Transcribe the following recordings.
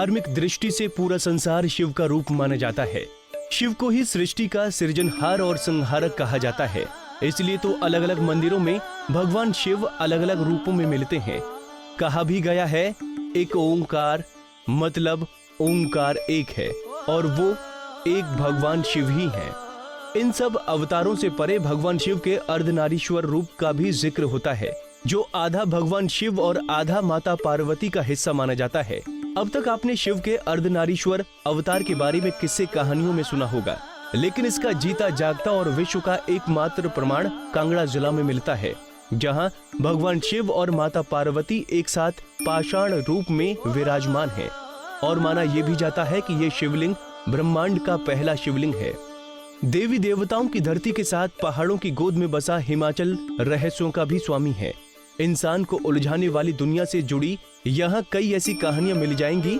धार्मिक दृष्टि से पूरा संसार शिव का रूप माना जाता है। शिव को ही सृष्टि का सृजनहार और संहारक कहा जाता है। इसलिए तो अलग अलग मंदिरों में भगवान शिव अलग अलग रूपों में मिलते हैं। कहा भी गया है एक ओंकार, मतलब ओंकार एक है और वो एक भगवान शिव ही है। इन सब अवतारों से परे भगवान शिव के अर्धनारीश्वर रूप का भी जिक्र होता है, जो आधा भगवान शिव और आधा माता पार्वती का हिस्सा माना जाता है। अब तक आपने शिव के अर्धनारीश्वर अवतार के बारे में किस्से कहानियों में सुना होगा, लेकिन इसका जीता जागता और विश्व का एकमात्र प्रमाण कांगड़ा जिला में मिलता है, जहां भगवान शिव और माता पार्वती एक साथ पाषाण रूप में विराजमान हैं और माना यह भी जाता है कि यह शिवलिंग ब्रह्मांड का पहला शिवलिंग है। देवी देवताओं की धरती के साथ पहाड़ों की गोद में बसा हिमाचल रहस्यों का भी स्वामी है। इंसान को उलझाने वाली दुनिया से जुड़ी यहाँ कई ऐसी कहानियां मिल जाएंगी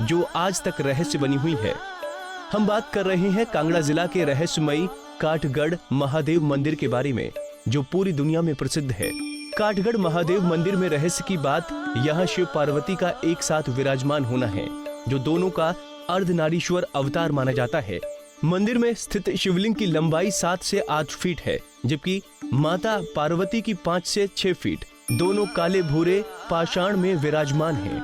जो आज तक रहस्य बनी हुई है। हम बात कर रहे हैं कांगड़ा जिला के रहस्यमयी काठगढ़ महादेव मंदिर के बारे में, जो पूरी दुनिया में प्रसिद्ध है। काठगढ़ महादेव मंदिर में रहस्य की बात यहाँ शिव पार्वती का एक साथ विराजमान होना है, जो दोनों का अर्धनारीश्वर अवतार माना जाता है। मंदिर में स्थित शिवलिंग की लंबाई 7 से 8 फीट है, जबकि माता पार्वती की 5 से 6 फीट। दोनों काले भूरे पाषाण में विराजमान हैं।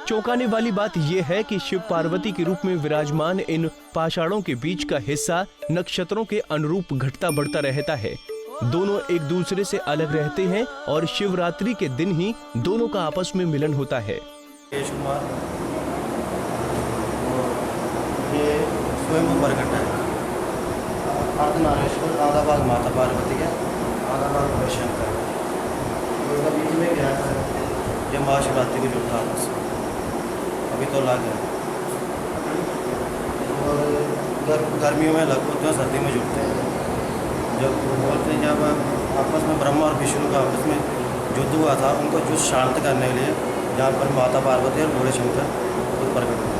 चौंकाने वाली बात यह है कि शिव पार्वती के रूप में विराजमान इन पाषाणों के बीच का हिस्सा नक्षत्रों के अनुरूप घटता बढ़ता रहता है। दोनों एक दूसरे से अलग रहते हैं और शिवरात्रि के दिन ही दोनों का आपस में मिलन होता है। ये स्वयं प्रकट है। अर्धनारीश्वर आधा भाग माता पार्वती का, आधा भाग भोले शंकर का। तो बीच में क्या है, ये महाशिवरात्रि को जुड़ता है, अभी तो लग है। और गर्मियों में लगभग तो सर्दी में जुड़ते हैं। जब बोलते हैं जब आपस में ब्रह्मा और विष्णु का आपस में युद्ध हुआ था, उनको युद्ध शांत करने के लिए जहाँ पर माता पार्वती और भोले शंकर खुद प्रकट हुए।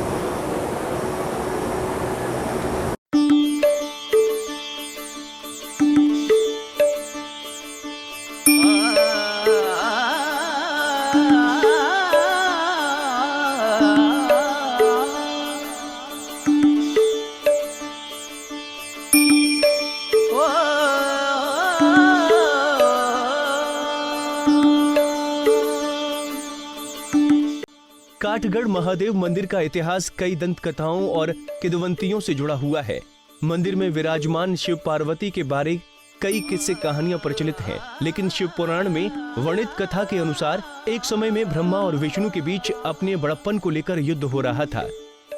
काठगढ़ महादेव मंदिर का इतिहास कई दंत कथाओं और किंवदंतियों से जुड़ा हुआ है। मंदिर में विराजमान शिव पार्वती के बारे कई किस्से कहानियां प्रचलित हैं, लेकिन शिव पुराण में वर्णित कथा के अनुसार एक समय में ब्रह्मा और विष्णु के बीच अपने बड़प्पन को लेकर युद्ध हो रहा था।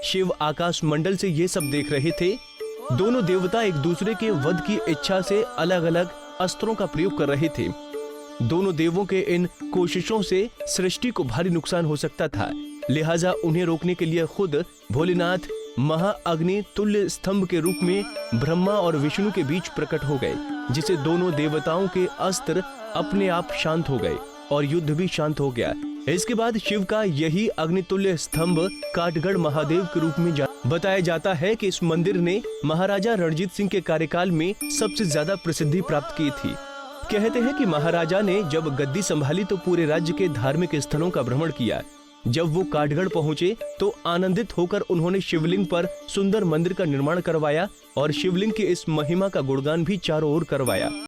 शिव आकाश मंडल से ये सब देख रहे थे। दोनों देवता एक दूसरे के वध की इच्छा से अलग अलग अस्त्रों का प्रयोग कर रहे थे। दोनों देवों के इन कोशिशों से सृष्टि को भारी नुकसान हो सकता था, लिहाजा उन्हें रोकने के लिए खुद भोलेनाथ महाअग्नि तुल्य स्तंभ के रूप में ब्रह्मा और विष्णु के बीच प्रकट हो गए, जिसे दोनों देवताओं के अस्त्र अपने आप शांत हो गए और युद्ध भी शांत हो गया। इसके बाद शिव का यही अग्नितुल्य स्तंभ काठगढ़ महादेव के रूप में बताया जाता है कि इस मंदिर ने महाराजा रणजीत सिंह के कार्यकाल में सबसे ज्यादा प्रसिद्धि प्राप्त की थी। कहते हैं कि महाराजा ने जब गद्दी संभाली तो पूरे राज्य के धार्मिक स्थलों का भ्रमण किया। जब वो काठगढ़ पहुंचे तो आनंदित होकर उन्होंने शिवलिंग पर सुंदर मंदिर का निर्माण करवाया और शिवलिंग की इस महिमा का गुणगान भी चारों ओर करवाया।